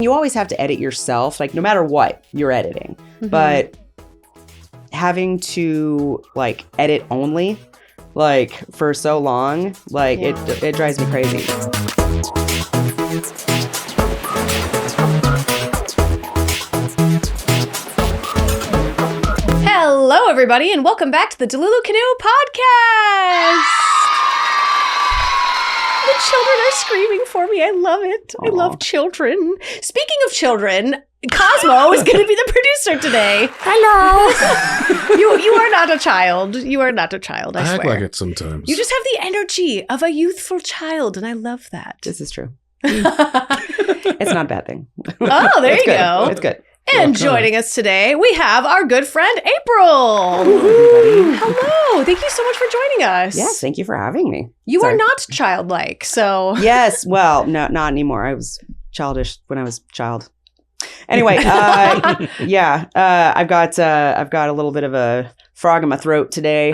You always have to edit yourself, like no matter what you're editing, but having to like edit only like for so long, like it drives me crazy. Hello, everybody, and welcome back to the Delulu Canoe podcast. The children are screaming for me. I love it. Aww. I love children. Speaking of children, Cosmo is going to be the producer today. Hello. You are not a child. You are not a child, I swear. act like it sometimes. You just have the energy of a youthful child, and I love that. This is true. It's not a bad thing. Oh, there you go. It's good. And joining us today, we have our good friend, April. Hello, everybody. Hello. Thank you so much for joining us. Yes, thank you for having me. You are not childlike, so. Yes, well, no, not anymore. I was childish when I was a child. Anyway, I've got a little bit of a frog in my throat today,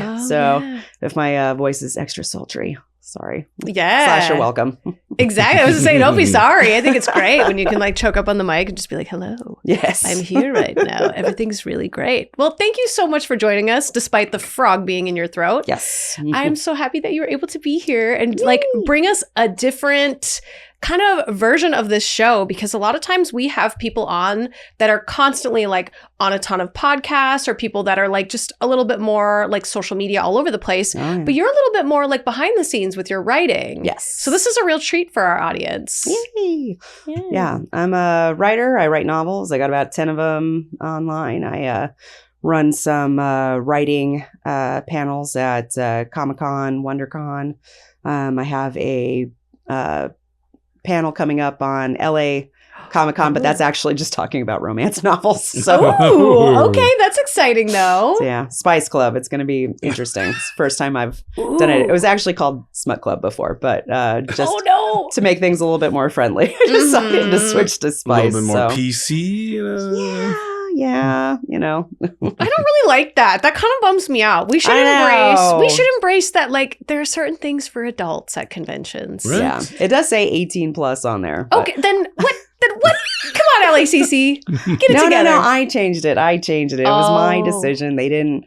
if my voice is extra sultry, sorry. Yeah. / you're welcome. Exactly. I was just saying, don't be sorry. I think it's great when you can like choke up on the mic and just be like, hello. Yes. I'm here right now. Everything's really great. Well, thank you so much for joining us, despite the frog being in your throat. Yes. I'm so happy that you were able to be here and like bring us a different kind of version of this show, because a lot of times we have people on that are constantly like on a ton of podcasts, or people that are like just a little bit more like social media all over the place. But you're a little bit more like behind the scenes with your writing. Yes. So this is a real treat for our audience. Yay. Yeah. I'm a writer. I write novels. I got about 10 of them online. I run some writing panels at Comic-Con, WonderCon. I have a panel coming up on LA Comic-Con, but that's actually just talking about romance novels. So okay, that's exciting though. So yeah, Spice Club. It's going to be interesting. It's the first time I've done it. It was actually called Smut Club before, but just to make things a little bit more friendly, I decided to switch to Spice. A little bit more PC, you know? Yeah, you know. I don't really like that. That kind of bums me out. We should embrace that, like, there are certain things for adults at conventions. Right. Yeah. It does say 18 plus on there. But. Okay, then what? Come on, LACC. Get it together. No, I changed it. It was my decision. They didn't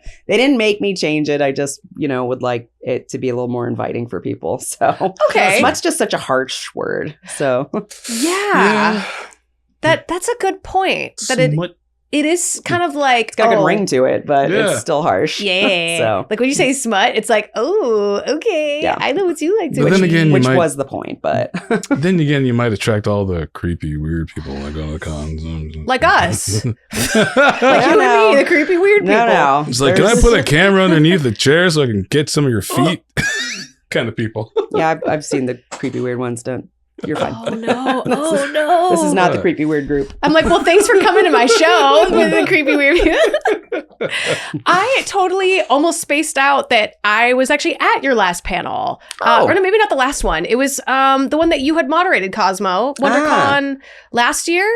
make me change it. I just, would like it to be a little more inviting for people. So okay. Smut's just such a harsh word. So yeah. That's a good point. That it is kind of like... It's got a good ring to it, but it's still harsh. Yeah. So. Like when you say smut, it's like, oh, okay. Yeah. I know what you like to do. Which was the point, but... Then again, you might attract all the creepy, weird people that go to the cons. Like us. Like you and me, the creepy, weird people. No. It's like, can I put a camera underneath the chair so I can get some of your feet? Kind of people. Yeah, I've seen the creepy, weird ones. You're fine. Oh, no. This is not the creepy, weird group. I'm like, well, thanks for coming to my show with the creepy, weird. I totally almost spaced out that I was actually at your last panel. Or no, maybe not the last one. It was the one that you had moderated, Cosmo. WonderCon last year.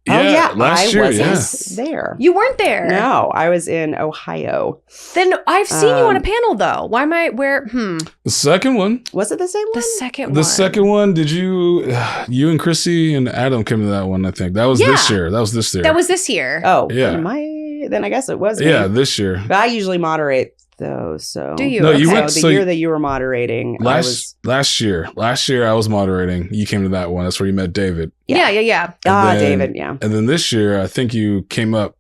Yeah, last year, I wasn't there. You weren't there. No, I was in Ohio. Then I've seen you on a panel though. Why am I where? The second one. Was it the same one? The second one. The second one. Did you and Chrissy and Adam came to that one? I think that was this year. That was this year. Oh, yeah. Then I guess it was. Yeah, this year. But I usually moderate though. So do you? No, you went. So the year that you were moderating. Last year I was moderating. You came to that one. That's where you met David. Yeah. David. Yeah. And then this year, I think you came up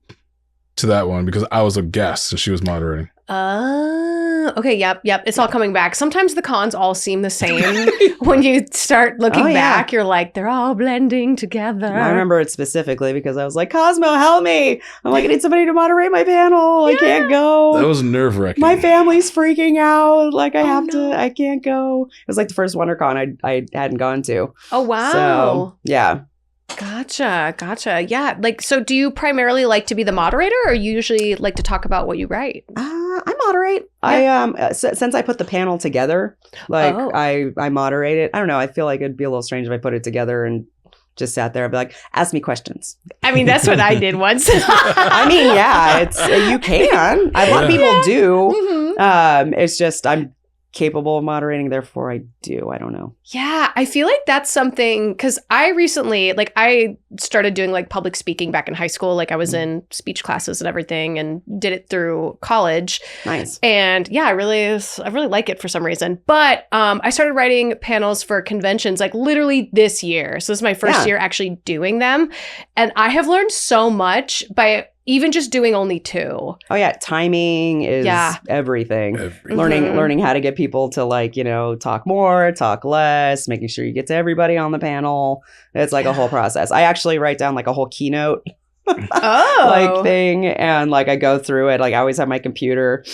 to that one because I was a guest and she was moderating. Okay. Yep. It's all coming back. Sometimes the cons all seem the same. When you start looking back, you're like, they're all blending together. I remember it specifically because I was like, Cosmo, help me. I'm like, I need somebody to moderate my panel. I can't go. That was nerve-wracking. My family's freaking out. Like, I can't go. It was like the first WonderCon I hadn't gone to. Oh, wow. So, yeah. Gotcha. Yeah. Like, so do you primarily like to be the moderator, or you usually like to talk about what you write? I moderate. Yeah. Since I put the panel together, like I moderate it. I don't know. I feel like it'd be a little strange if I put it together and just sat there and be like, ask me questions. I mean, that's what I did once. I mean, yeah, you can. A lot of people do. It's just capable of moderating, therefore I do. I don't know. Yeah, I feel like that's something, because I recently, like, I started doing like public speaking back in high school. Like I was in speech classes and everything and did it through college. Nice. And yeah, I really like it for some reason. But I started writing panels for conventions like literally this year. So this is my first year actually doing them. And I have learned so much by even just doing only 2. Oh yeah, timing is everything. Learning how to get people to like, talk more, talk less, making sure you get to everybody on the panel. It's like a whole process. I actually write down like a whole keynote like thing, and like I go through it. Like I always have my computer.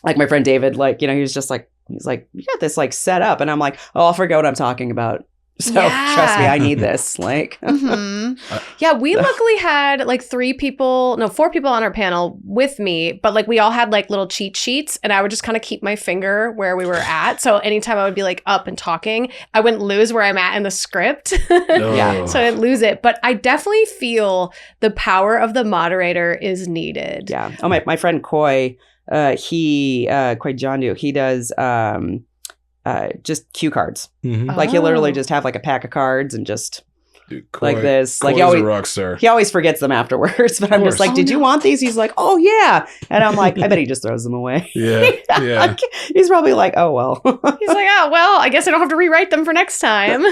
Like my friend David, like, he's like, you got this like set up, and I'm like, oh, I'll forget what I'm talking about. So trust me, I need this. Like, yeah, we luckily had like 4 people on our panel with me, but like we all had like little cheat sheets, and I would just kind of keep my finger where we were at. So anytime I would be like up and talking, I wouldn't lose where I'm at in the script. Yeah, so I didn't lose it. But I definitely feel the power of the moderator is needed. Yeah. Oh, my friend Coy, Coy Jandu, he does just cue cards. Like he'll literally just have like a pack of cards and just like this. Like Coy's a rock star. He always forgets them afterwards. But I'm just like, did you want these? He's like, oh yeah. And I'm like, I bet he just throws them away. Yeah. He's probably like, oh well. He's like, oh well, I guess I don't have to rewrite them for next time.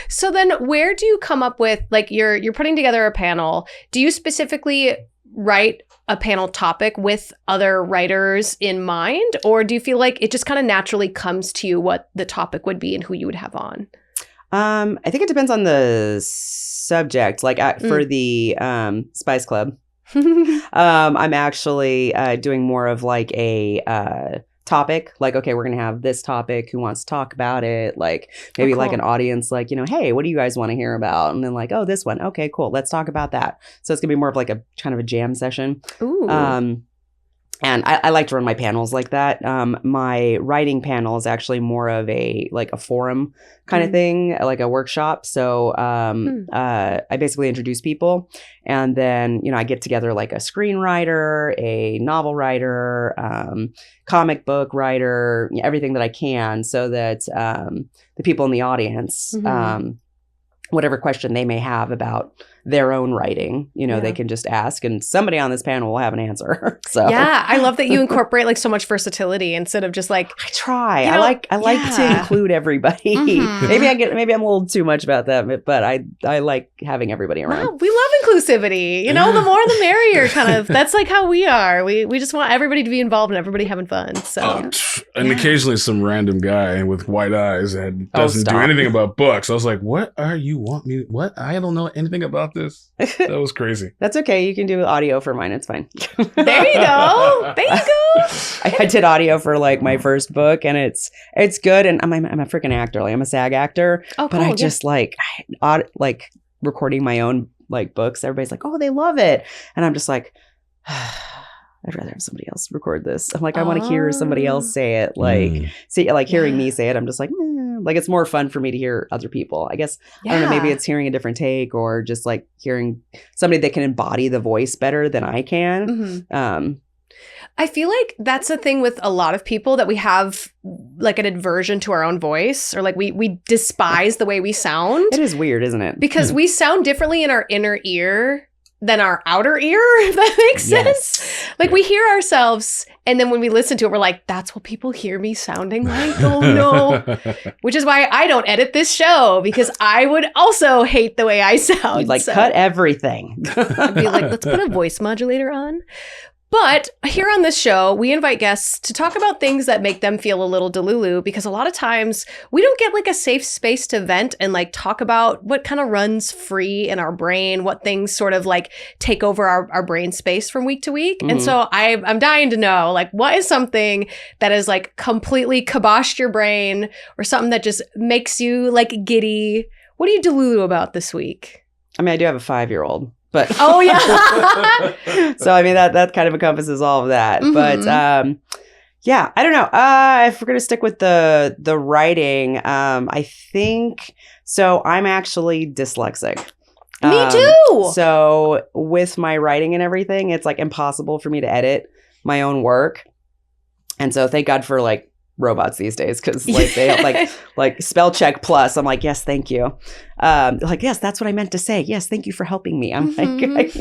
So then where do you come up with, like, you're putting together a panel? Do you specifically write a panel topic with other writers in mind, or do you feel like it just kind of naturally comes to you what the topic would be and who you would have on? I think it depends on the subject. Like for the Spice Club, I'm actually doing more of like a topic. Like, okay, we're going to have this topic. Who wants to talk about it? Like maybe like an audience, like, hey, what do you guys want to hear about? And then like, oh, this one. Okay, cool. Let's talk about that. So it's going to be more of like a kind of a jam session. Ooh. And I like to run my panels like that. My writing panel is actually more of a forum kind of thing, like a workshop. So I basically introduce people, and then I get together like a screenwriter, a novel writer, comic book writer, everything that I can, so that the people in the audience, whatever question they may have about their own writing, they can just ask, and somebody on this panel will have an answer. So yeah, I love that you incorporate like so much versatility instead of just like, I try. I like to include everybody. Maybe I'm a little too much about that, but I like having everybody around. Well, we love inclusivity. The more the merrier. Kind of. That's like how we are. We just want everybody to be involved and everybody having fun. So and occasionally some random guy with white eyes that doesn't do anything about books. I was like, what are you want me? What? I don't know anything about this. That was crazy. That's okay. You can do audio for mine. It's fine. There you go. I did audio for like my first book, and it's good. And I'm a freaking actor. Like I'm a SAG actor. Oh, cool. But I just like recording my own like books. Everybody's like, oh, they love it, and I'm just like, I'd rather have somebody else record this. I'm like, I want to hear somebody else say it. Like, see, like hearing me say it, I'm just like, like it's more fun for me to hear other people. I guess, I don't know, maybe it's hearing a different take, or just like hearing somebody that can embody the voice better than I can. I feel like that's the thing with a lot of people, that we have like an aversion to our own voice, or like we despise the way we sound. It is weird, isn't it? Because we sound differently in our inner ear than our outer ear, if that makes sense. Like we hear ourselves, and then when we listen to it, we're like, that's what people hear me sounding like. Oh no. Which is why I don't edit this show, because I would also hate the way I sound. You'd like cut everything. I'd be like, let's put a voice modulator on. But here on this show, we invite guests to talk about things that make them feel a little Delulu, because a lot of times we don't get like a safe space to vent and like talk about what kind of runs free in our brain, what things sort of like take over our brain space from week to week. And so I'm dying to know, like, what is something that is like completely kiboshed your brain, or something that just makes you like giddy? What are you Delulu about this week? I mean, I do have a 5-year-old. But oh yeah. So I mean that kind of encompasses all of that. But yeah, I don't know. If we're gonna stick with the writing, I think so. I'm actually dyslexic. Me too. So with my writing and everything, it's like impossible for me to edit my own work. And so thank God for like robots these days, because like they like spell check plus. I'm like, yes, thank you. Like, yes, that's what I meant to say. Yes, thank you for helping me. I'm like,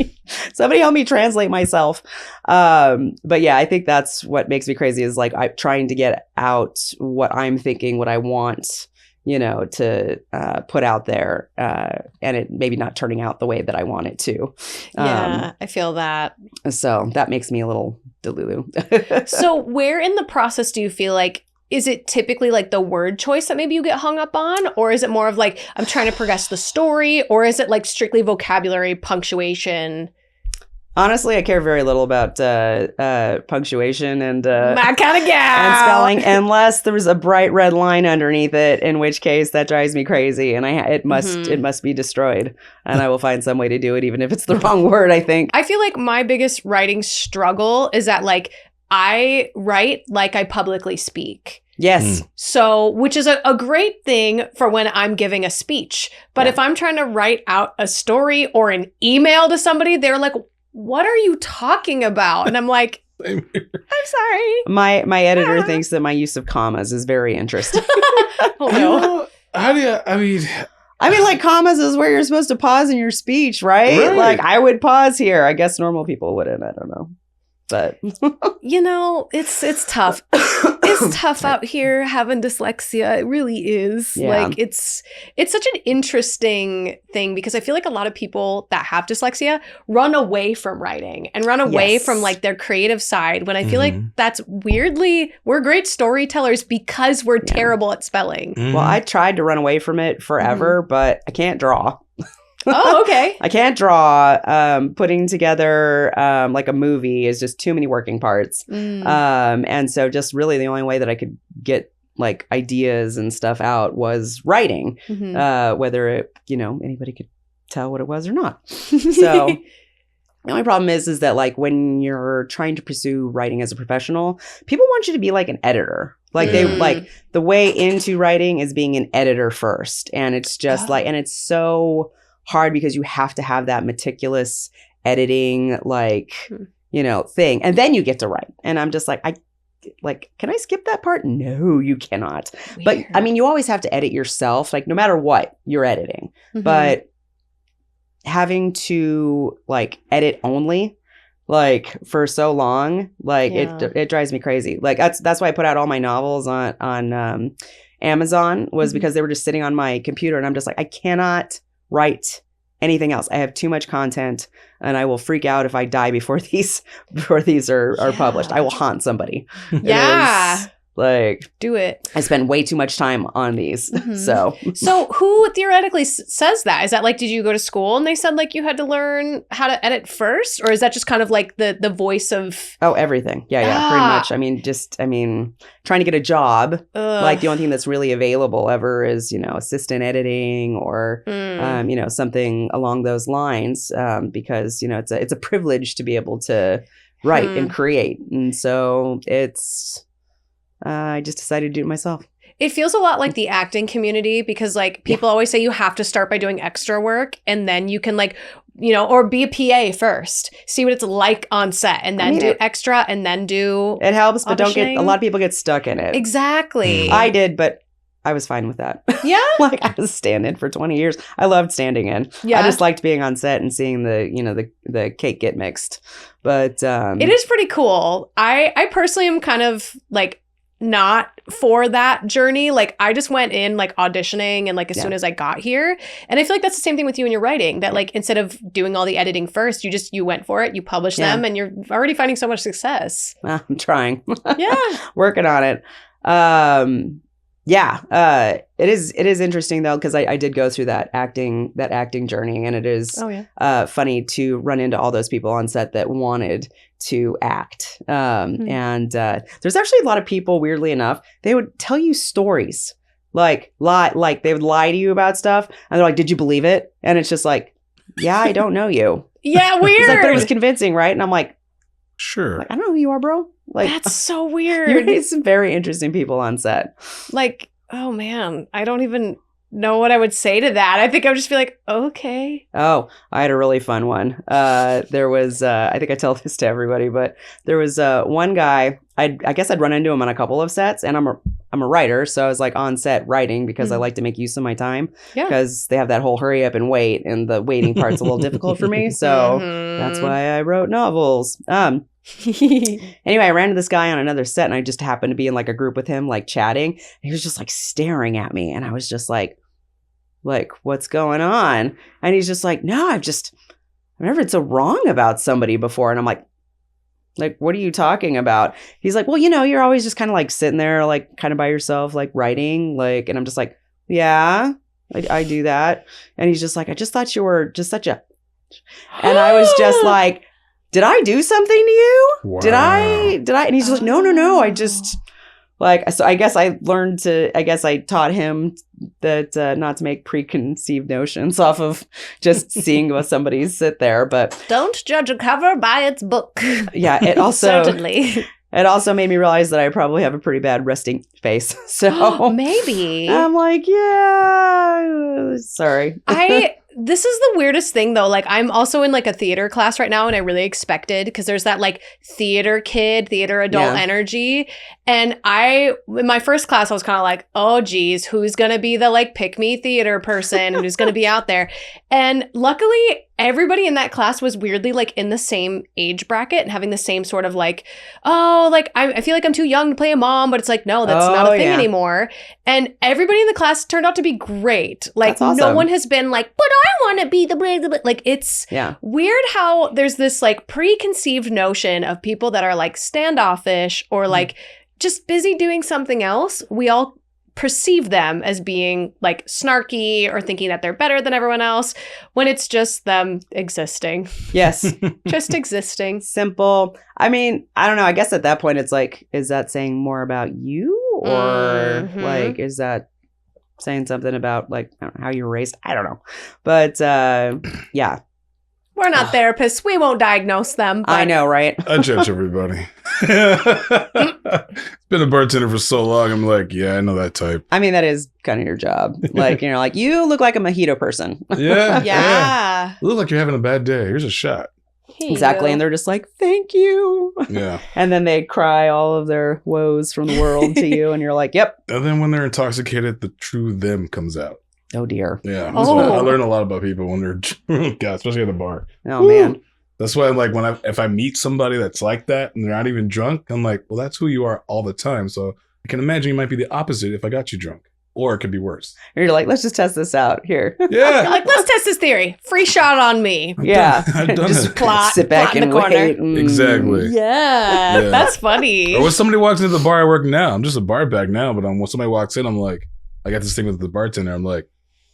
somebody help me translate myself. But yeah, I think that's what makes me crazy is like I'm trying to get out what I'm thinking, what I want, to put out there, and it maybe not turning out the way that I want it to. Yeah, I feel that. So that makes me a little delulu. So where in the process do you feel like, is it typically like the word choice that maybe you get hung up on? Or is it more of like, I'm trying to progress the story? Or is it like strictly vocabulary, punctuation? Honestly, I care very little about punctuation and my kind of gal. And spelling, unless there's a bright red line underneath it, in which case that drives me crazy, and it must be destroyed, and I will find some way to do it, even if it's the wrong word. I think. I feel like my biggest writing struggle is that like I write like I publicly speak. Yes. So, which is a great thing for when I'm giving a speech, but if I'm trying to write out a story or an email to somebody, they're like, what are you talking about? And I'm like, I'm sorry. My editor thinks that my use of commas is very interesting. Oh, no. How do you, I mean, like, commas is where you're supposed to pause in your speech, right? Like, I would pause here. I guess normal people wouldn't. I don't know. But it's tough. It's tough out here having dyslexia. It really is. Yeah. Like it's such an interesting thing, because I feel like a lot of people that have dyslexia run away from writing and run away from like their creative side, when I feel like that's weirdly, we're great storytellers because we're terrible at spelling. Well, I tried to run away from it forever, but I can't draw. Oh, okay. I can't draw. Putting together like a movie is just too many working parts. And so just really the only way that I could get like ideas and stuff out was writing, whether it, anybody could tell what it was or not. So the only problem is that like when you're trying to pursue writing as a professional, people want you to be like an editor. Like they like the way into writing is being an editor first. And it's just like, and it's so hard because you have to have that meticulous editing, like, thing. And then you get to write. And I'm just like, can I skip that part? No, you cannot. Weird. But I mean, you always have to edit yourself, like no matter what you're editing. But having to like edit only like for so long, like it drives me crazy. Like that's why I put out all my novels on Amazon, was because they were just sitting on my computer, and I'm just like, I cannot write anything else. I have too much content, and I will freak out if I die before these are published. I will haunt somebody. Yeah. Like, do it. I spend way too much time on these. So who theoretically says that? Is that like, did you go to school and they said like you had to learn how to edit first? Or is that just kind of like the voice of... Oh, everything. Yeah, pretty much. I mean, trying to get a job, like the only thing that's really available ever is, assistant editing or, something along those lines, because, it's a privilege to be able to write and create. And so I just decided to do it myself. It feels a lot like the acting community, because like people always say you have to start by doing extra work, and then you can like, or be a PA first, see what it's like on set, and then do extra, and then do it helps, but a lot of people get stuck in it. Exactly. I did, but I was fine with that. Yeah. Like I was stand-in for 20 years. I loved standing in. Yeah. I just liked being on set and seeing the cake get mixed. But it is pretty cool. I personally am kind of like not for that journey. Like I just went in like auditioning and like as soon as I got here. And I feel like that's the same thing with you and your writing, that like instead of doing all the editing first, you went for it, you published them, and you're already finding so much success. I'm trying. Yeah. Working on it. It is interesting though, because I did go through that acting journey, and it is funny to run into all those people on set that wanted to act. And there's actually a lot of people, weirdly enough, they would tell you stories, like they would lie to you about stuff, and they're like, "Did you believe it?" And it's just like, "Yeah, I don't know you." Yeah, weird. It's like, but it was convincing, right? And I'm like, "Sure." Like, I don't know who you are, bro. Like, that's so weird. You meet some very interesting people on set. Like, oh man, I don't even know what I would say to that. I think I would just be like, okay. Oh, I had a really fun one. There was, I think I tell this to everybody, but there was one guy, I guess I'd run into him on a couple of sets, and I'm a writer, so I was like on set writing because I like to make use of my time because they have that whole hurry up and wait, and the waiting part's a little difficult for me. So that's why I wrote novels. Anyway, I ran into this guy on another set, and I just happened to be in like a group with him, like chatting. And he was just like staring at me, and I was just like, what's going on? And he's just like, no, I've never been so wrong about somebody before. And I'm like, what are you talking about? He's like, well, you're always just kind of like sitting there, like kind of by yourself, like writing, like, and I'm just like, yeah, I do that. And he's just like, I just thought you were just such a, and I was just like, did I do something to you? Wow. Did I? And he's just like, no, I just so I guess I taught him that not to make preconceived notions off of just seeing what somebody sit there, but don't judge a cover by its book. Yeah, it also certainly. It also made me realize that I probably have a pretty bad resting face. So maybe I'm like, yeah, sorry. This is the weirdest thing though. Like I'm also in like a theater class right now, and I really expected because there's that like theater kid, theater adult energy. And in my first class, I was kind of like, oh geez, who's going to be the like pick me theater person who's going to be out there? And luckily everybody in that class was weirdly like in the same age bracket and having the same sort of like, oh, like I feel like I'm too young to play a mom, but it's like, no, that's not a thing anymore. And everybody in the class turned out to be great. Like awesome. No one has been like, but I want to be the like it's weird how there's this like preconceived notion of people that are like standoffish or like just busy doing something else. We all perceive them as being like snarky or thinking that they're better than everyone else when it's just them existing. Yes. Just existing. Simple. I mean, I don't know. I guess at that point it's like, is that saying more about you or like, is that saying something about like I don't know, how you were raised? I don't know. But yeah. We're not therapists. We won't diagnose them. I know, right? I judge everybody. It's been a bartender for so long. I'm like, yeah, I know that type. I mean, that is kind of your job. Like, you're like, you look like a mojito person. Yeah. You look like you're having a bad day. Here's a shot. Exactly. And they're just like, thank you. Yeah. And then they cry all of their woes from the world to you. And you're like, yep. And then when they're intoxicated, the true them comes out. Oh, dear. Yeah. I learn a lot about people when they're, especially at the bar. Oh, man. That's why, like, if I meet somebody that's like that and they're not even drunk, I'm like, well, that's who you are all the time. So I can imagine you might be the opposite if I got you drunk. Or it could be worse. You're like, let's just test this out here. Yeah. You're like, let's test this theory. Free shot on me. I've done just it. Sit back and wait. Exactly. Yeah, that's funny. Or when somebody walks into the bar I work now, I'm just a bar back now, but when somebody walks in, I'm like, I got this thing with the bartender. I'm like,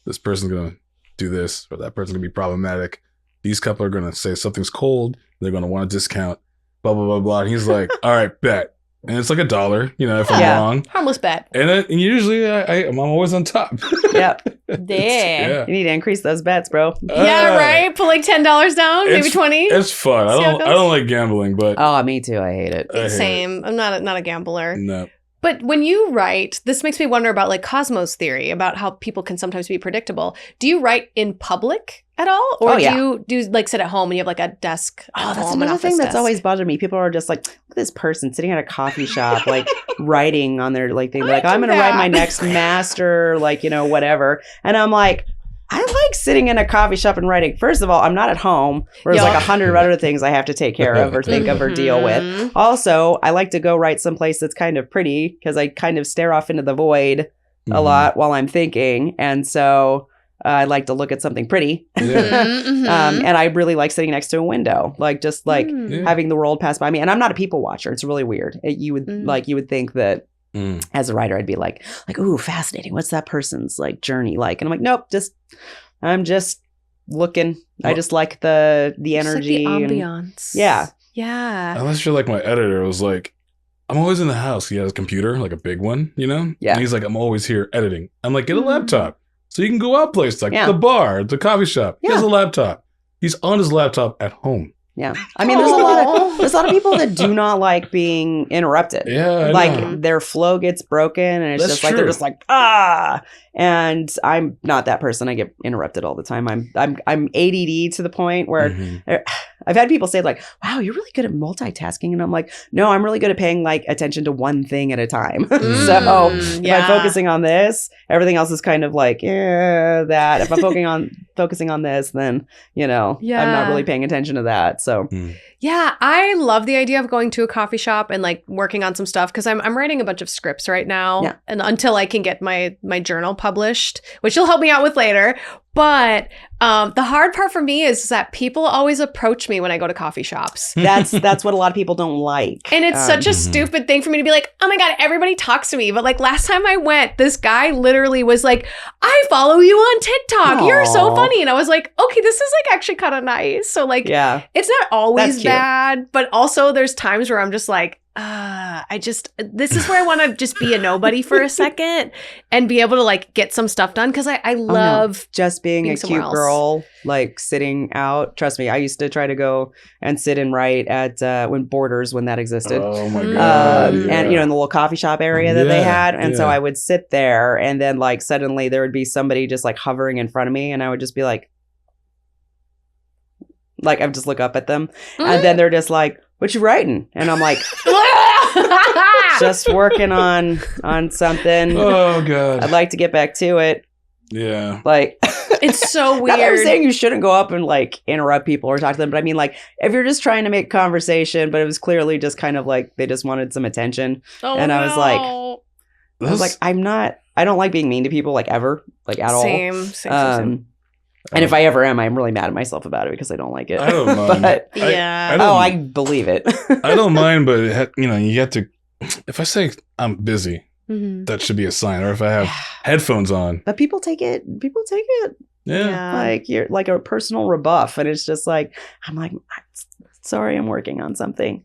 this person's going to do this, or that person's going to be problematic. These couple are going to say something's cold. They're going to want a discount, blah, blah, blah, blah. And he's like, all right, bet. And it's like $1, if I'm wrong. Harmless bet. And usually I'm always on top. Yep. Yeah. You need to increase those bets, bro. Yeah, right? Put like $10 down, maybe 20. It's fun. I don't like gambling, but... Oh, me too. I hate it. Same. I'm not a gambler. No. But when you write, this makes me wonder about like Cosmos theory, about how people can sometimes be predictable. Do you write in public at all? Or do you like sit at home and you have like a desk at home? That's another thing that's always bothered me. People are just like, look at this person sitting at a coffee shop, like writing on their like thing. Like, I'm going to write my next master, like, whatever. And I'm like, I like sitting in a coffee shop and writing. First of all, I'm not at home. There's like 100 other things I have to take care of or think of or deal with. Also, I like to go write someplace that's kind of pretty because I kind of stare off into the void a lot while I'm thinking. And so I like to look at something pretty. Yeah. And I really like sitting next to a window, like just like having the world pass by me. And I'm not a people watcher. It's really weird. You would think that as a writer, I'd be like, ooh, fascinating. What's that person's like journey like? And I'm like, nope, I'm just looking. Well, I just like the energy. Like the ambiance. Yeah. Unless you're like my editor was like, I'm always in the house. He has a computer, like a big one, Yeah. And he's like, I'm always here editing. I'm like, get a laptop. So you can go out places like the bar, the coffee shop. Yeah. He has a laptop. He's on his laptop at home. Yeah. I mean, there's a lot of people that do not like being interrupted. Yeah. Like their flow gets broken and it's That's just like, they're just like, and I'm not that person. I get interrupted all the time. I'm ADD to the point where I've had people say like, wow, you're really good at multitasking. And I'm like, no, I'm really good at paying like attention to one thing at a time. So if I'm focusing on this, everything else is kind of like, that. If I'm focusing on this, then, I'm not really paying attention to that. So yeah, I love the idea of going to a coffee shop and like working on some stuff because I'm writing a bunch of scripts right now and until I can get my journal published, which you'll help me out with later. But the hard part for me is that people always approach me when I go to coffee shops. That's what a lot of people don't like. And it's such a stupid thing for me to be like, oh my God, everybody talks to me. But like last time I went, this guy literally was like, I follow you on TikTok. Aww. You're so funny. And I was like, okay, this is like actually kind of nice. So like, it's not always bad, but also there's times where I'm just like, this is where I want to just be a nobody for a second and be able to like get some stuff done. Cause I love just being a cute girl, like sitting out. Trust me. I used to try to go and sit and write at, when Borders, when that existed. Oh my God. And in the little coffee shop area that they had. And so I would sit there and then like suddenly there would be somebody just like hovering in front of me and I would just be like I would just look up at them and then they're just like, what you writing? And I'm like, just working on something. Oh God. I'd like to get back to it. Yeah. Like it's so weird. Not that I'm saying you shouldn't go up and like interrupt people or talk to them, but I mean like if you're just trying to make conversation, but it was clearly just kind of like they just wanted some attention. I was like, I don't like being mean to people like ever, like at all. Same. And if I ever am, I'm really mad at myself about it because I don't like it. I don't mind. But, I believe it. I don't mind, but you have to. If I say I'm busy, that should be a sign. Or if I have headphones on, but people take it. Yeah, like you're like a personal rebuff, and it's just like I'm like, sorry, I'm working on something.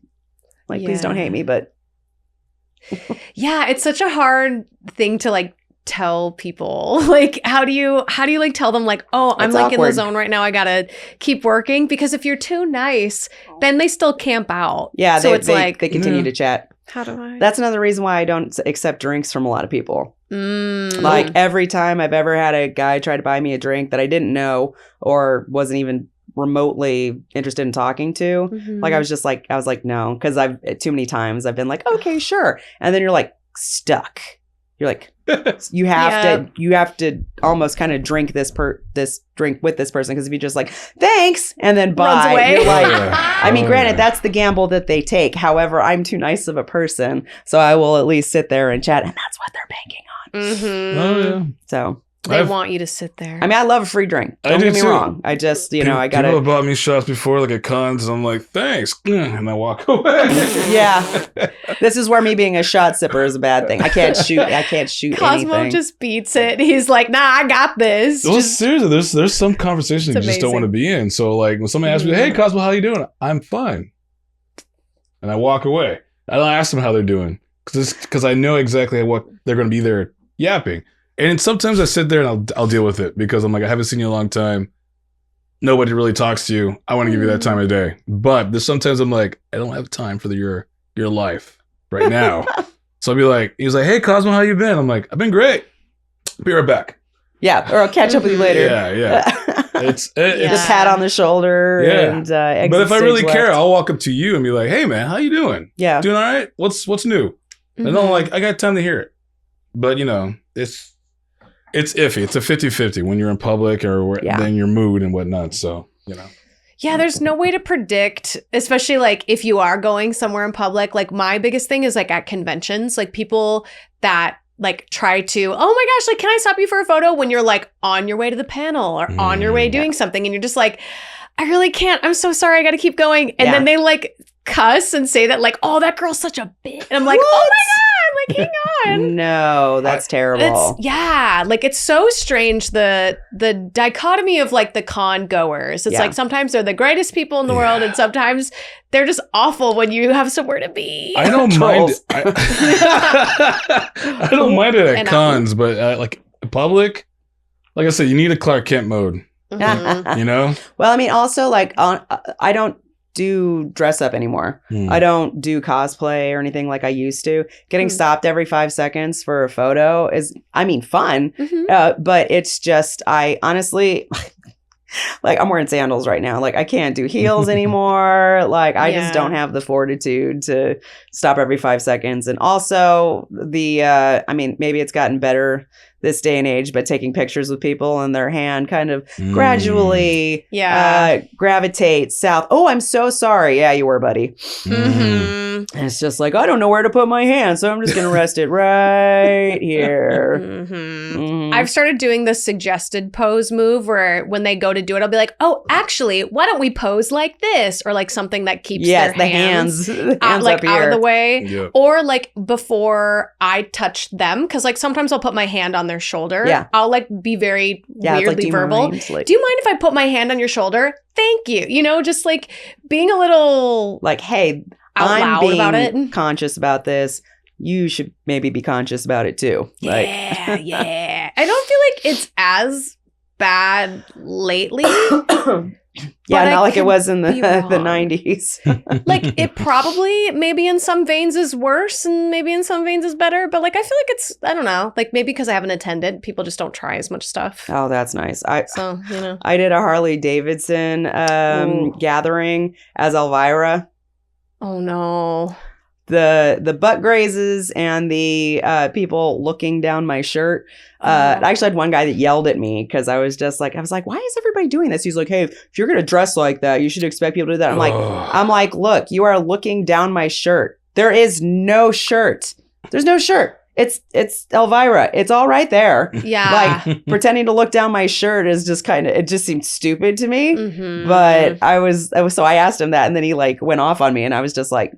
Like, please don't hate me, but yeah, it's such a hard thing to like tell people. Like how do you like tell them like, oh, I'm like awkward. In the zone right now, I gotta keep working? Because if you're too nice, then they still camp out. So they continue to chat. How do I? That's another reason why I don't accept drinks from a lot of people. Like every time I've ever had a guy try to buy me a drink that I didn't know or wasn't even remotely interested in talking to, like I was like no, because I've too many times I've been like, okay, sure, and then you're like stuck. You're like, you have to almost kind of drink this drink with this person, because if you just like thanks and then bye, you're like, I mean, granted, that's the gamble that they take. However, I'm too nice of a person, so I will at least sit there and chat, and that's what they're banking on. Oh yeah. So they want you to sit there. I mean, I love a free drink. Don't get me wrong. I just, I got to. People have bought me shots before, like at cons, and I'm like, thanks, and I walk away. Yeah, this is where me being a shot sipper is a bad thing. I can't shoot. Cosmo anything. Just beats it. He's like, nah, I got this. Well, seriously, there's some conversations you just don't want to be in. So like when somebody asks me, hey, Cosmo, how you doing? I'm fine, and I walk away. I don't ask them how they're doing because I know exactly what they're going to be there yapping. And sometimes I sit there and I'll deal with it because I'm like, I haven't seen you in a long time. Nobody really talks to you. I want to give you that time of day. But there's sometimes I'm like, I don't have time for your life right now. So I'll be like, he's like, hey, Cosmo, how you been? I'm like, I've been great. Be right back. Yeah, or I'll catch up with you later. Yeah. It's a pat on the shoulder. Yeah. And but if I really care, I'll walk up to you and be like, hey, man, how you doing? Yeah. Doing all right? What's new? And I'm like, I got time to hear it. But, it's iffy. It's a 50-50 when you're in public or then your mood and whatnot. So, Yeah, there's no way to predict, especially like if you are going somewhere in public. Like my biggest thing is like at conventions, like people that like try to, oh my gosh, like, can I stop you for a photo when you're like on your way to the panel or on your way doing something and you're just like, I really can't. I'm so sorry. I got to keep going. And then they like cuss and say that like, oh, that girl's such a bitch. And I'm like, oh my God. Like, hang on. No, that's terrible. Like it's so strange, the dichotomy of like the con goers. It's like sometimes they're the greatest people in the world and sometimes they're just awful when you have somewhere to be. I don't mind I don't mind it at cons, but like public, like I said, you need a Clark Kent mode. Well, I mean, also like I don't do dress up anymore. I don't do cosplay or anything like I used to. Getting stopped every 5 seconds for a photo is, I mean, fun. But it's just, I honestly, like, I'm wearing sandals right now. Like, I can't do heels anymore. Like, I just don't have the fortitude to stop every 5 seconds. And also I mean, maybe it's gotten better this day and age, but taking pictures with people and their hand kind of gradually gravitates south. Oh, I'm so sorry. Yeah, you were, buddy. And it's just like, I don't know where to put my hand, so I'm just going to rest it right here. I've started doing this suggested pose move where when they go to do it, I'll be like, oh, actually, why don't we pose like this? Or like something that keeps their hands like out of the way. Yeah. Or like before I touch them, because like sometimes I'll put my hand on their shoulder. Yeah. I'll like be very weirdly verbal. Like, do you mind if I put my hand on your shoulder? Thank you. You know, just like being a little like, hey, I'm being about it. Conscious about this. You should maybe be conscious about it too. Like, yeah. I don't feel like it's as bad lately. Yeah, not like it was in the 90s. Like, it probably maybe in some veins is worse and maybe in some veins is better. But like, I feel like it's, I don't know, like maybe because I haven't attended, people just don't try as much stuff. Oh, that's nice. I did a Harley Davidson gathering as Elvira. Oh, no. The butt grazes and the people looking down my shirt. I actually had one guy that yelled at me because I was like, why is everybody doing this? He's like, hey, if you're gonna dress like that, you should expect people to do that. I'm like, look, you are looking down my shirt. There is no shirt. There's no shirt. It's Elvira. It's all right there. Yeah. Like, pretending to look down my shirt is just it just seemed stupid to me. But so I asked him that, and then he like went off on me, and I was just like,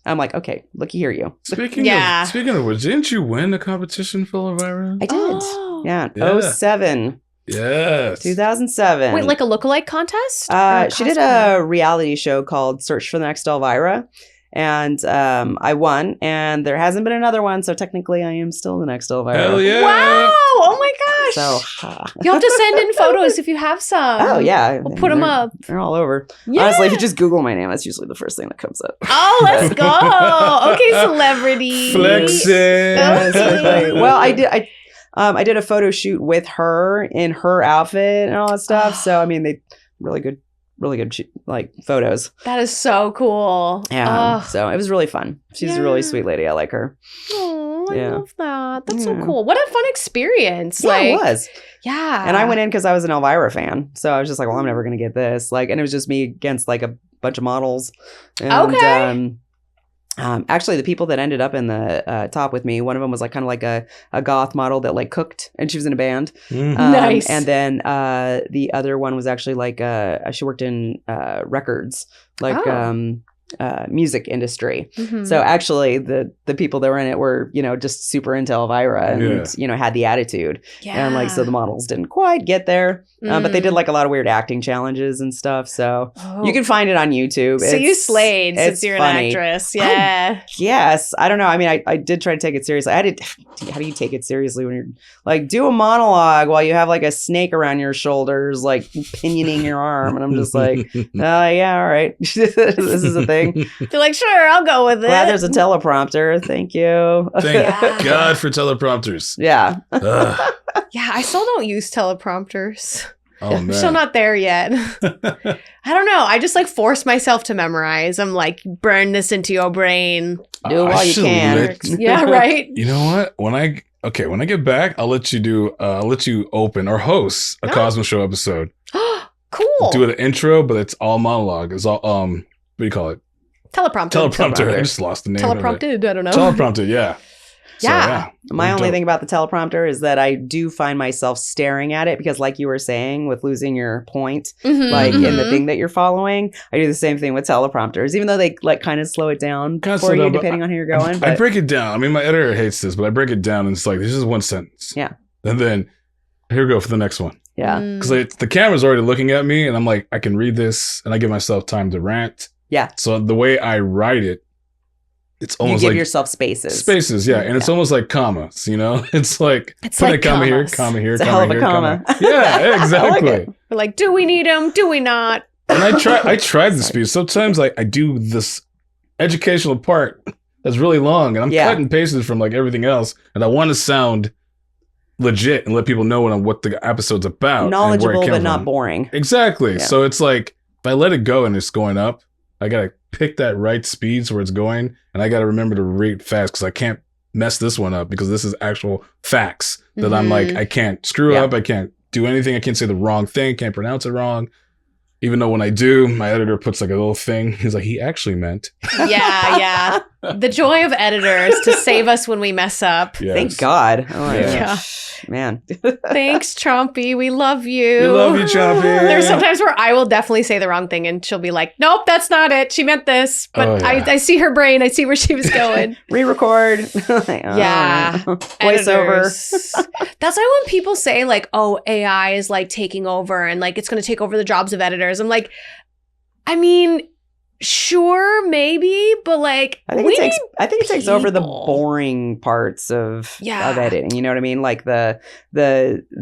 I'm like, okay, looky here, you. Speaking of which, didn't you win the competition for Elvira? I did. Oh. Yeah. 07. Yes. 2007. Wait, like a lookalike contest? She did a reality show called Search for the Next Elvira. And I won, and there hasn't been another one, so technically I am still the next Elvira. Hell yeah! Wow! Oh my gosh! So you'll have to send in photos if you have some. Oh yeah, we'll put them up. They're all over. Yeah. Honestly, if you just Google my name, that's usually the first thing that comes up. Oh, let's go! Okay, celebrity flexing. Well, I did a photo shoot with her in her outfit and all that stuff. So I mean, they really good like photos. That is so cool. Yeah. So it was really fun. She's a really sweet lady. I like her. Oh, I love that. That's so cool. What a fun experience. Yeah, it was. Yeah. And I went in because I was an Elvira fan. So I was just like, well, I'm never going to get this. Like, and it was just me against like a bunch of models. And, okay. Actually, the people that ended up in the top with me, one of them was like kind of like a goth model that like cooked, and she was in a band. Nice. And then the other one was actually like she worked in records, like music industry. So actually, the people that were in it were just super into Elvira and had the attitude. And like so the models didn't quite get there, but they did like a lot of weird acting challenges and stuff. So you can find it on YouTube. So you slayed since you're funny. An actress. Yeah. Yes. I don't know. I mean, I did try to take it seriously. How do you take it seriously when you're like do a monologue while you have like a snake around your shoulders, like pinioning your arm? And I'm just like, yeah, all right. This is a thing. You're like, sure, I'll go with it. Glad there's a teleprompter. Thank you. Thank God for teleprompters. Yeah. Yeah, I still don't use teleprompters. Oh, man. I'm still not there yet. I don't know. I just like force myself to memorize. I'm like, burn this into your brain. Do it while you can. Yeah, right. You know what? When I get back, I'll let you open or host a Cosmo Show episode. Cool. Do an intro, but it's all monologue. It's all what do you call it? Teleprompter. I just lost the name. Teleprompted. I don't know. Teleprompted. Yeah. Yeah. So, my only thing about the teleprompter is that I do find myself staring at it because, like you were saying, with losing your point, like in the thing that you're following, I do the same thing with teleprompters, even though they like kind of slow it down for you depending on who you're going. I break it down. I mean, my editor hates this, but I break it down and it's like, this is one sentence. Yeah. And then here we go for the next one. Yeah. Because the camera's already looking at me and I'm like, I can read this and I give myself time to rant. Yeah. So the way I write it, it's almost you give like yourself spaces. Spaces, yeah. And it's almost like commas, It's like it's put like a comma commas. here, comma here, it's comma a hell of here, a comma. Yeah, exactly. I like it. We're like, do we need them? Do we not? And I tried the speed. Sometimes I do this educational part that's really long, and I'm cutting and pasting from like everything else, and I want to sound legit and let people know what the episode's about. Knowledgeable but not boring. Exactly. Yeah. So it's like if I let it go and it's going up, I gotta pick that right speeds where it's going, and I gotta remember to read fast because I can't mess this one up because this is actual facts that I'm like, I can't screw up, I can't do anything, I can't say the wrong thing, can't pronounce it wrong. Even though when I do, my editor puts like a little thing. He's like, he actually meant. Yeah. The joy of editors to save us when we mess up. Yes. Thank God. Oh, Yeah. Man. Thanks, Chompy. We love you. We love you, Chompy. There's sometimes where I will definitely say the wrong thing and she'll be like, nope, that's not it. She meant this. But I see her brain. I see where she was going. Re-record. Yeah. Voiceover. That's why when people say like, oh, AI is like taking over and like it's going to take over the jobs of editors. I'm like, I mean, sure, maybe, but like I think it takes over the boring parts of editing. You know what I mean? Like the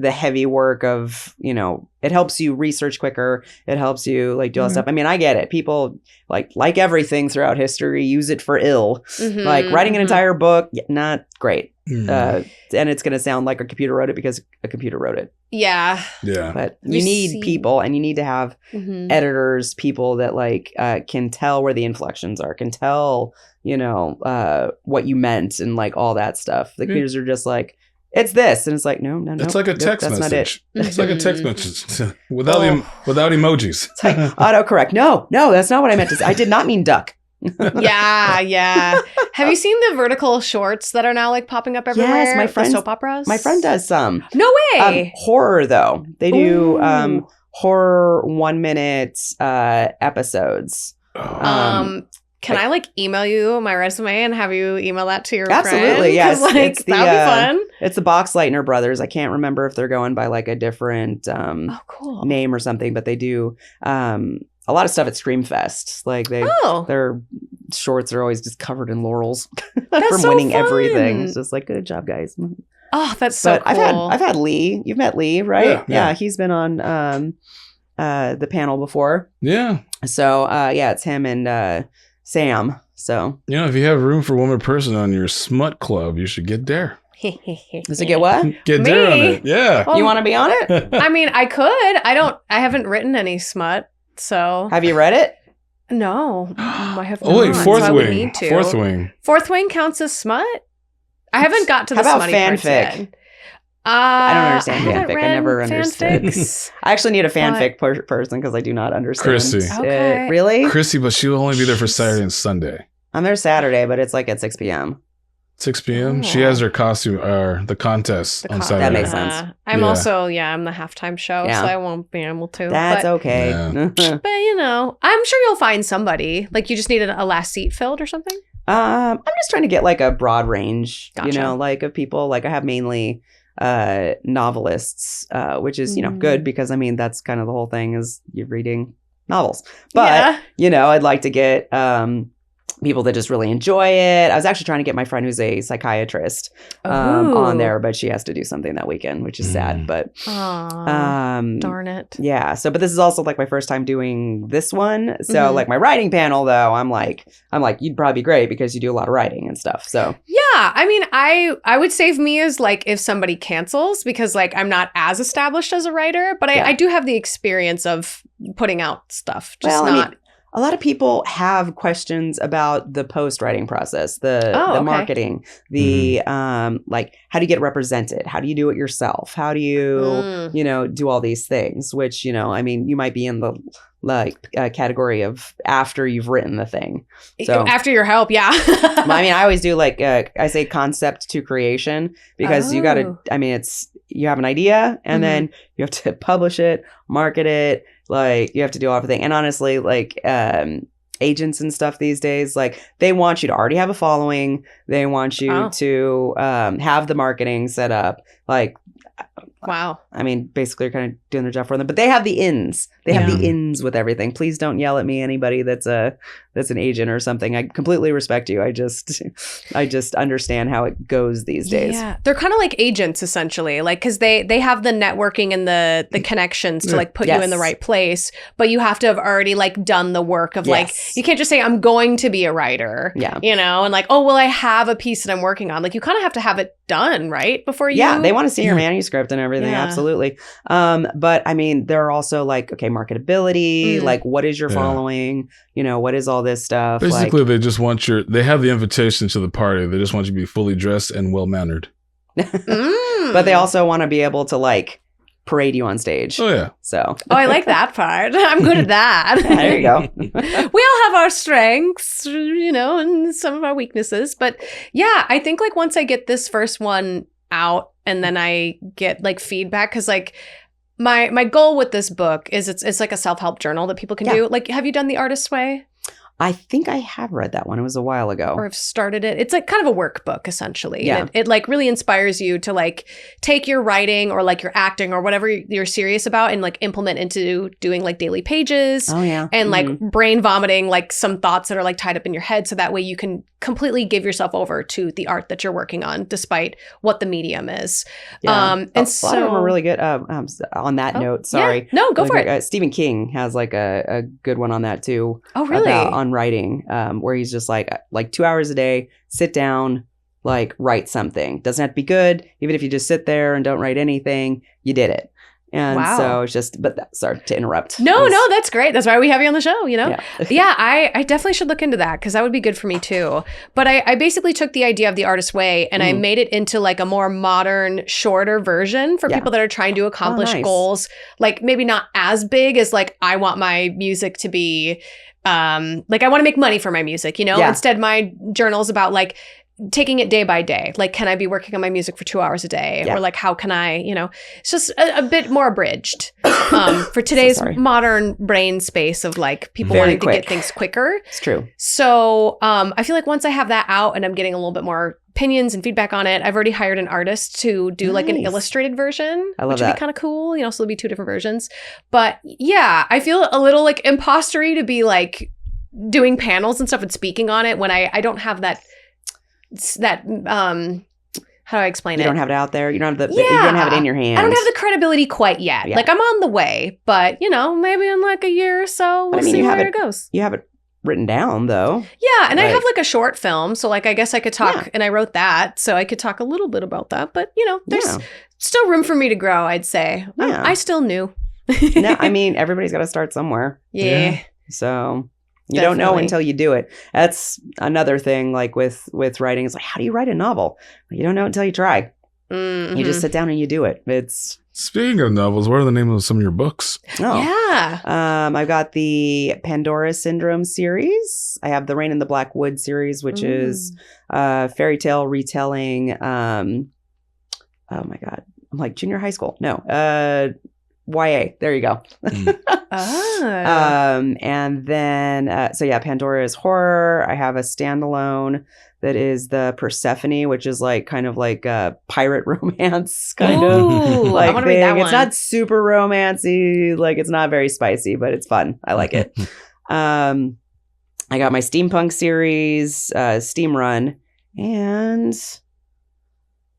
heavy work of, you know, it helps you research quicker. It helps you like do all that stuff. I mean, I get it. People like everything throughout history use it for ill. Like writing an entire book, not great. And it's going to sound like a computer wrote it because a computer wrote it. Yeah. But you need people, and you need to have editors, people that like can tell where the inflections are, can tell, you know, what you meant and like all that stuff. The computers are just like, it's this. And it's like, no. It's like a text message. It's like a text message without emojis. It's like autocorrect. No, that's not what I meant to say. I did not mean duck. Yeah. Have you seen the vertical shorts that are now like popping up everywhere? Yes, my friend. Soap operas. My friend does some. No way. Horror though. They do horror 1 minute episodes. Can I like email you my resume and have you email that to your friend? Absolutely, yes. Like, that'd be fun. It's the Boxleitner brothers. I can't remember if they're going by like a different cool. name or something, but they do a lot of stuff at Screamfest. Like their shorts are always just covered in laurels from so winning fun. everything. It's just like, good job, guys. Oh, that's so cool. I've had Lee. You've met Lee, right? Yeah. He's been on the panel before. Yeah. So it's him and Sam. So you know, if you have room for one more person on your smut club, you should get there. Does it get what? Get there on it. Yeah. You want to be on it? I mean, I could. I haven't written any smut. So have you read it? No, I have not. Oh wait, Fourth so Wing. Fourth Wing counts as smut. I haven't got to the How about smutty parts fanfic? yet. I don't understand fanfic. I never understood. Fanfics. I actually need a fanfic person because I do not understand. Chrissy. Okay. Really? Chrissy, but she'll only be there for Saturday and Sunday. I'm there Saturday, but it's like at 6 p.m. 6 p.m. She has her costume the contest on Saturday. That makes sense. I'm also I'm the halftime show, so I won't be able to. That's okay. Yeah. But you know, I'm sure you'll find somebody. Like you just need a last seat filled or something. I'm just trying to get like a broad range, Gotcha. you know, like of people. Like I have mainly novelists, which is, you know, good because I mean that's kind of the whole thing is you're reading novels. But you know, I'd like to get people that just really enjoy it. I was actually trying to get my friend who's a psychiatrist on there, but she has to do something that weekend, which is sad. But darn it. Yeah. So, but this is also like my first time doing this one. So, like my writing panel, though, I'm like, you'd probably be great because you do a lot of writing and stuff. So, yeah, I mean, I would save me as like if somebody cancels because like I'm not as established as a writer, but I do have the experience of putting out stuff. Just not. I mean, a lot of people have questions about the post-writing process, the marketing, the like how do you get represented? How do you do it yourself? How do you, you know, do all these things? Which, you know, I mean, you might be in the like category of after you've written the thing. So after your help, yeah. I mean, I always do like I say concept to creation because you got to. I mean, you have an idea and then you have to publish it, market it. Like you have to do everything. And honestly, like agents and stuff these days, like they want you to already have a following. They want you to have the marketing set up. Like, wow. I mean, basically, you're kind of doing their job for them. But they have the ins. They have the ins with everything. Please don't yell at me, anybody that's that's an agent or something. I completely respect you. I just understand how it goes these days. Yeah, they're kind of like agents essentially, like because they have the networking and the connections to like put you in the right place, but you have to have already like done the work of like, you can't just say I'm going to be a writer, you know, and like, oh well, I have a piece that I'm working on. Like you kind of have to have it done right before you. Yeah, they want to see your manuscript and everything. Absolutely. But I mean, there are also like, okay, marketability, like what is your following? You know, what is all this stuff? Basically, like, they just want they have the invitation to the party. They just want you to be fully dressed and well-mannered. But they also want to be able to like parade you on stage. Oh, yeah. So. Oh, I like that part. I'm good at that. There you go. We all have our strengths, you know, and some of our weaknesses. But yeah, I think like once I get this first one out and then I get like feedback, because like my goal with this book is it's like a self-help journal that people can do. Like, have you done The Artist's Way? I think I have read that one. It was a while ago. Or have started it. It's like kind of a workbook, essentially. Yeah. It like really inspires you to like take your writing or like your acting or whatever you're serious about and like implement into doing like daily pages. Oh, yeah. And like brain vomiting like some thoughts that are like tied up in your head. So that way you can completely give yourself over to the art that you're working on, despite what the medium is. Yeah. And so, a lot of them are really good. On that note, sorry. Yeah. No, go for it. Stephen King has like a good one on that too. Oh, really? On writing, where he's just like 2 hours a day, sit down, like write something. Doesn't have to be good. Even if you just sit there and don't write anything, you did it. And so it's just, sorry to interrupt. No, that's great. That's why we have you on the show, you know? Yeah, I definitely should look into that because that would be good for me too. But I basically took the idea of The Artist's Way and I made it into like a more modern, shorter version for people that are trying to accomplish goals. Like maybe not as big as like, I want my music to be, like I want to make money for my music, you know? Instead, my journal's about like, taking it day by day. Like, can I be working on my music for 2 hours a day? Or like, how can I, you know, it's just a bit more abridged for today's modern brain space of like people wanting to get things quicker. It's true. So I feel like once I have that out and I'm getting a little bit more opinions and feedback on it, I've already hired an artist to do like an illustrated version, which would be kind of cool. You know, so there'll be 2 different versions. But yeah, I feel a little like impostery to be like doing panels and stuff and speaking on it when I don't have that how do I explain it? You don't have it out there. You don't have you don't have it in your hand. I don't have the credibility quite yet. Like I'm on the way, but you know, maybe in like a year or so, we'll see where it goes. You have it written down though. Yeah, and I have like a short film, so like I guess I could talk, and I wrote that, so I could talk a little bit about that. But you know, there's still room for me to grow. I'd say. I still new. No, I mean everybody's got to start somewhere. Yeah. So. You don't know until you do it. That's another thing, like with writing. It's like, how do you write a novel? You don't know until you try. Mm-hmm. You just sit down and you do it. It's Speaking of novels, what are the names of some of your books? Oh, yeah. I've got the Pandora Syndrome series. I have the Rain in the Black Wood series, which is fairy tale retelling. Oh my God, I'm like junior high school. No, YA. There you go. And then, so yeah, Pandora is horror. I have a standalone that is the Persephone, which is like kind of like a pirate romance kind of like I want to read that one. It's not super romancy, like it's not very spicy, but it's fun. I like it. I got my steampunk series, Steam Run, and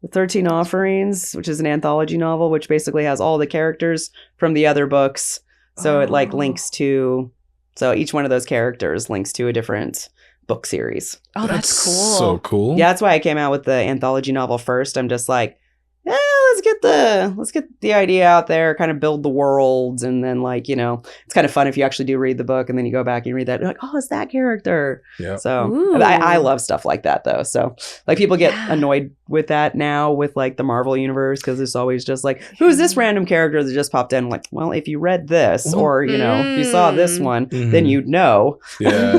The 13 Offerings, which is an anthology novel, which basically has all the characters from the other books. So it like links to, so each one of those characters links to a different book series. Oh, that's cool. So cool. Yeah, that's why I came out with the anthology novel first. I'm just like, let's get the idea out there, kind of build the worlds, and then like, you know, it's kind of fun if you actually do read the book and then you go back and read that. You're like, oh, it's that character. Yeah. So I love stuff like that though. So like people get annoyed with that now with like the Marvel universe because it's always just like, who's this random character that just popped in? I'm like, well, if you read this or you know, if you saw this one, then you'd know. Yeah.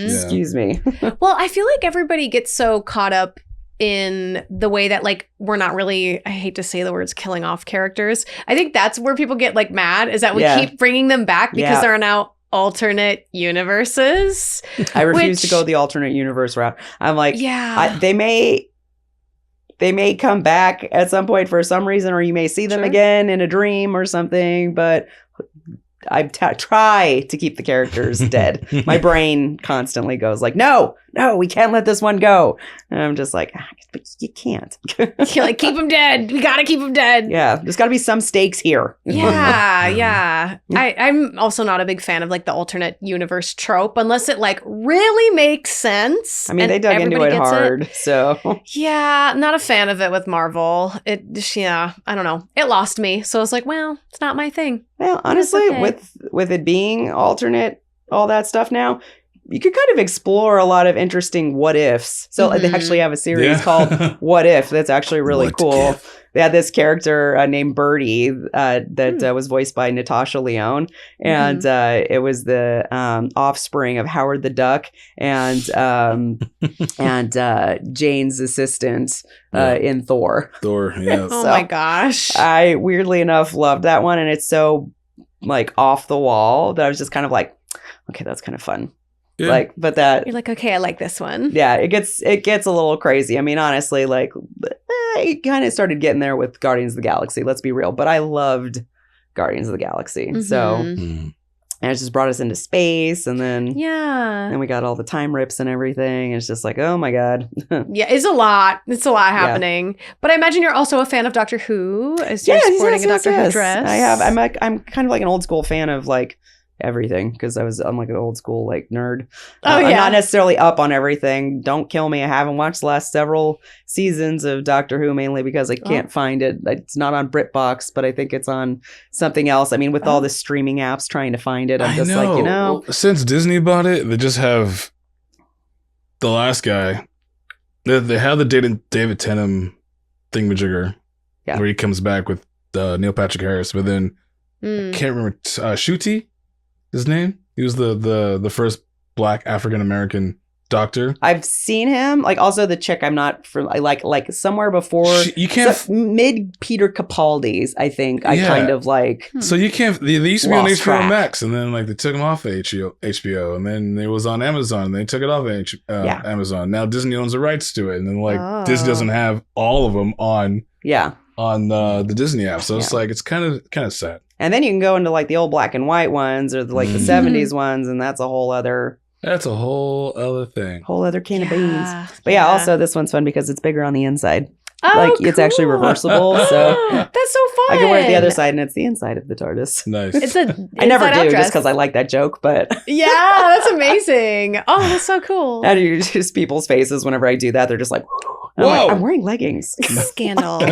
Excuse me. Well, I feel like everybody gets so caught up in the way that like we're not really, I hate to say the words, killing off characters. I think that's where people get like mad, is that we keep bringing them back because there are now alternate universes. I refuse to go the alternate universe route. I'm like, they may come back at some point for some reason, or you may see them again in a dream or something, but try to keep the characters dead. My brain constantly goes like, no, we can't let this one go. And I'm just like, but you can't. You're like, keep him dead. We gotta keep him dead. Yeah, there's got to be some stakes here. Yeah. I'm also not a big fan of like the alternate universe trope unless it like really makes sense. I mean, they dug into it hard, so. Yeah, not a fan of it with Marvel. I don't know. It lost me. So I was like, well, it's not my thing. Well, honestly, with it being alternate, all that stuff now, you could kind of explore a lot of interesting what ifs. So they actually have a series called What If that's actually really cool. They had this character named Birdie that was voiced by Natasha Lyonne. And it was the offspring of Howard the Duck and Jane's assistant in Thor. Thor, yeah. Oh my gosh. I, weirdly enough, loved that one. And it's so like off the wall that I was just kind of like, okay, that's kind of fun. Yeah. Like, but that you're like, okay, I like this one. Yeah, it gets a little crazy. I mean, honestly, like it kind of started getting there with Guardians of the Galaxy. Let's be real, but I loved Guardians of the Galaxy. So, and it just brought us into space, and then then we got all the time rips and everything. It's just like, oh my god. Yeah, it's a lot. It's a lot happening. Yeah. But I imagine you're also a fan of Doctor Who. As you're sporting a Doctor Who dress. I have. I'm kind of like an old school fan of like everything because I'm like an old school like nerd. I'm not necessarily up on everything. Don't kill me. I haven't watched the last several seasons of Doctor Who mainly because I can't find it. It's not on BritBox, but I think it's on something else. I mean, with all the streaming apps trying to find it, I'm just like, since Disney bought it, they just have the last guy. They have the David Tennant thingamajigger where he comes back with Neil Patrick Harris, but then I can't remember Shuti. His name? He was the first Black African American doctor. I've seen him. Like also the chick. I'm not from. I like somewhere before. You can't mid Peter Capaldi's. I think I kind of like. So you can't. They used to be on HBO Max, and then like they took them off of HBO, and then it was on Amazon, and they took it off of Amazon. Now Disney owns the rights to it, and then like Disney doesn't have all of them on the Disney app. So it's like it's kind of sad. And then you can go into like the old black and white ones or the 70s ones, and that's a whole other thing. Whole other can of beans. But also this one's fun because it's bigger on the inside. Like it's actually reversible, so that's so fun. I can wear it the other side, and it's the inside of the TARDIS. Nice. I never do just because I like that joke, but yeah, that's amazing. Oh, that's so cool. And you just people's faces whenever I do that, they're just like, whoa, I'm wearing leggings. Scandal. We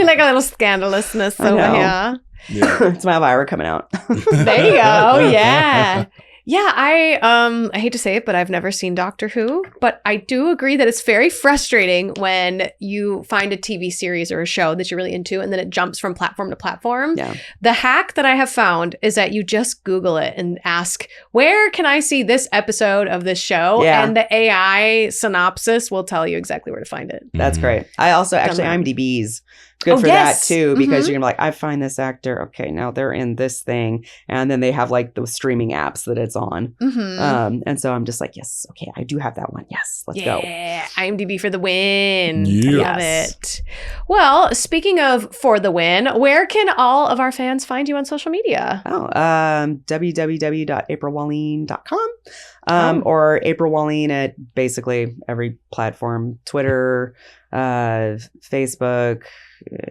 like a little scandalousness over here. Yeah. It's my Elvira coming out. There you go. Yeah. Yeah, I hate to say it, but I've never seen Doctor Who, but I do agree that it's very frustrating when you find a TV series or a show that you're really into and then it jumps from platform to platform. Yeah. The hack that I have found is that you just Google it and ask, where can I see this episode of this show? Yeah. And the AI synopsis will tell you exactly where to find it. That's great. I also actually IMDb's good for that too, because you're gonna be like, I find this actor. Okay, now they're in this thing, and then they have like the streaming apps that it's on. And so I'm just like, yes, okay, I do have that one. Yes, let's go. Yeah, IMDb for the win. Yes. Love it. Well, speaking of for the win, where can all of our fans find you on social media? www.aprilwahlin.com or April Wahlin at basically every platform: Twitter, Facebook,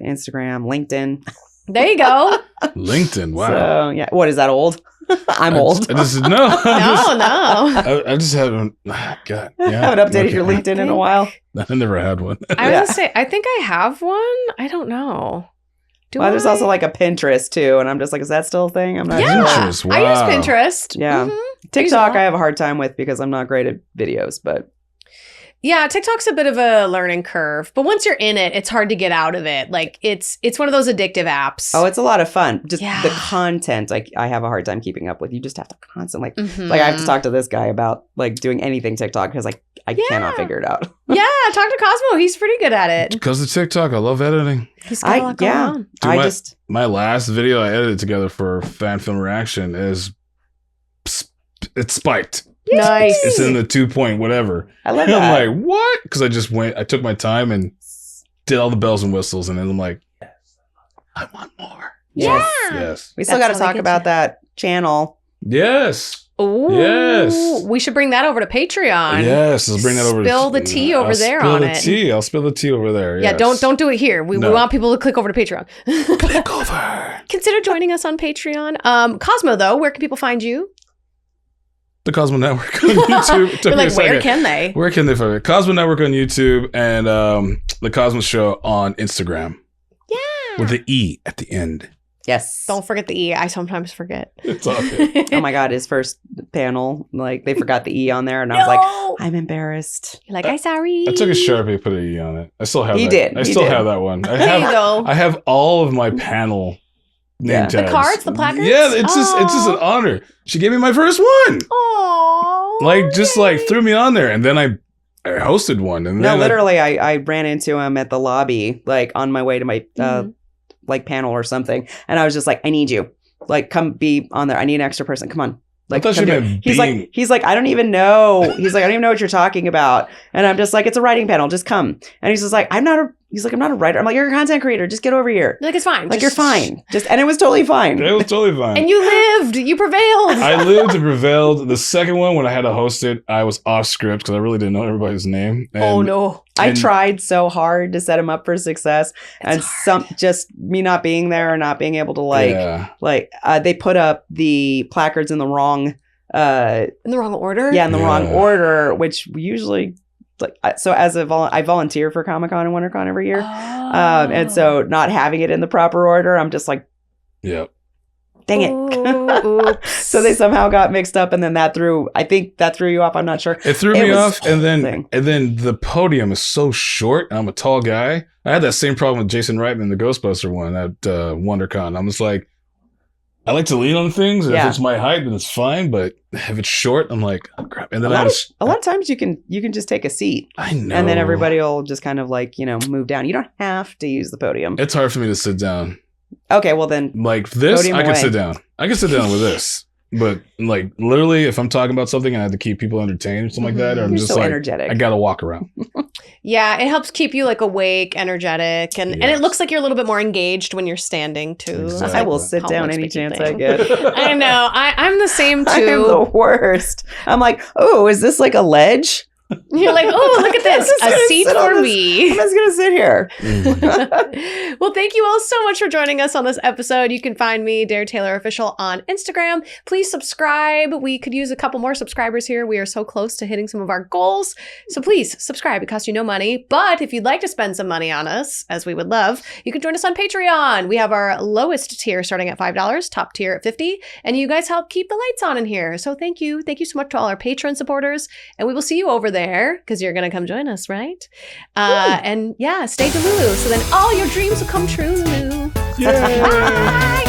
Instagram, LinkedIn. There you go. LinkedIn. Wow. So, yeah. What is that old? I'm old. I just no. I just haven't. God. Yeah. Haven't updated your LinkedIn in a while. I never had one. I was gonna say, I think I have one. I don't know. There's also like a Pinterest too, and I'm just like, is that still a thing? I'm not sure. Pinterest. Wow. I use Pinterest. Yeah. TikTok, I have a hard time with because I'm not great at videos, but. Yeah, TikTok's a bit of a learning curve, but once you're in it, it's hard to get out of it. Like it's one of those addictive apps. Oh, it's a lot of fun. Just the content, like I have a hard time keeping up with. You just have to constantly, like I have to talk to this guy about like doing anything TikTok because like I cannot figure it out. Yeah, talk to Cosmo. He's pretty good at it. Because of TikTok, I love editing. He's got a lot going on. Dude, my last video I edited together for Fan Film Reaction it's spiked. Nice. It's in the 2 point whatever. I love that. I'm like, what? Because I took my time and did all the bells and whistles, and then I'm like, I want more. Yes. We still got to talk about that channel. Yes. Oh, yes. We should bring that over to Patreon. Yes, let's bring that over. Spill the tea over there on it. I'll spill the tea over there. Yeah, yes. don't do it here. We want people to click over to Patreon. Click over. Consider joining us on Patreon. Cosmo, though, where can people find you? The Cosmo Network on YouTube. You're like, where can they? Where can they find it? Cosmo Network on YouTube and The Cosmo Show on Instagram. Yeah. With the E at the end. Yes. Don't forget the E. I sometimes forget. It's all good. Oh my God, his first panel, like they forgot the E on there, and I was like, I'm embarrassed. You're like, I'm sorry. I took a Sharpie, put an E on it. I still have that. He did. I still have that one. There you go. I have all of my panel name tags. The cards, the placards? Yeah, it's just an honor. She gave me my first one. Aww. Like threw me on there, and then I hosted one. And no, then literally, I ran into him at the lobby, like on my way to my like panel or something, and I was just like, I need you, like, come be on there. I need an extra person. Come on. Like, I thought he's like, I don't even know. He's like, I don't even know what you're talking about. And I'm just like, it's a writing panel. Just come. And he's just like, I'm not a writer. I'm like, you're a content creator. Just get over here. Like, it's fine. Like, you're fine. And it was totally fine. It was totally fine. And you lived. You prevailed. I lived and prevailed. The second one, when I had to host it, I was off script because I really didn't know everybody's name. And, oh, no. I tried so hard to set him up for success, and just me not being there and not being able to they put up the placards in the wrong order. Yeah, in the wrong order, which we usually so as I volunteer for Comic-Con and WonderCon every year, and so not having it in the proper order, I'm just like, yep. Dang it. So they somehow got mixed up, and then I think that threw you off. I'm not sure. It threw me off, and then the podium is so short, and I'm a tall guy. I had that same problem with Jason Reitman, the Ghostbuster one at WonderCon. I'm just like, I like to lean on things, and if it's my height, then it's fine, but if it's short, I'm like, oh, crap. And then a lot of times you can just take a seat. I know. And then everybody will just kind of like, move down. You don't have to use the podium. It's hard for me to sit down. Okay, well then, like this, I can sit down. I can sit down with this, but like literally, if I'm talking about something and I have to keep people entertained or something like that, or I'm just so energetic. I gotta walk around. Yeah, it helps keep you like awake, energetic, and it looks like you're a little bit more engaged when you're standing too. Exactly. I will sit down any chance I get. I know. I'm the same too. I'm the worst. I'm like, oh, is this like a ledge? You're like, oh, look at this. A seat for me. I'm just going to sit here. Well, thank you all so much for joining us on this episode. You can find me, Dare Taylor Official, on Instagram. Please subscribe. We could use a couple more subscribers here. We are so close to hitting some of our goals. So please subscribe. It costs you no money. But if you'd like to spend some money on us, as we would love, you can join us on Patreon. We have our lowest tier starting at $5, top tier at $50. And you guys help keep the lights on in here. So thank you. Thank you so much to all our Patreon supporters. And we will see you over there. Because you're going to come join us, right? And yeah, stay Delulu. So then all your dreams will come true. Yay! Bye!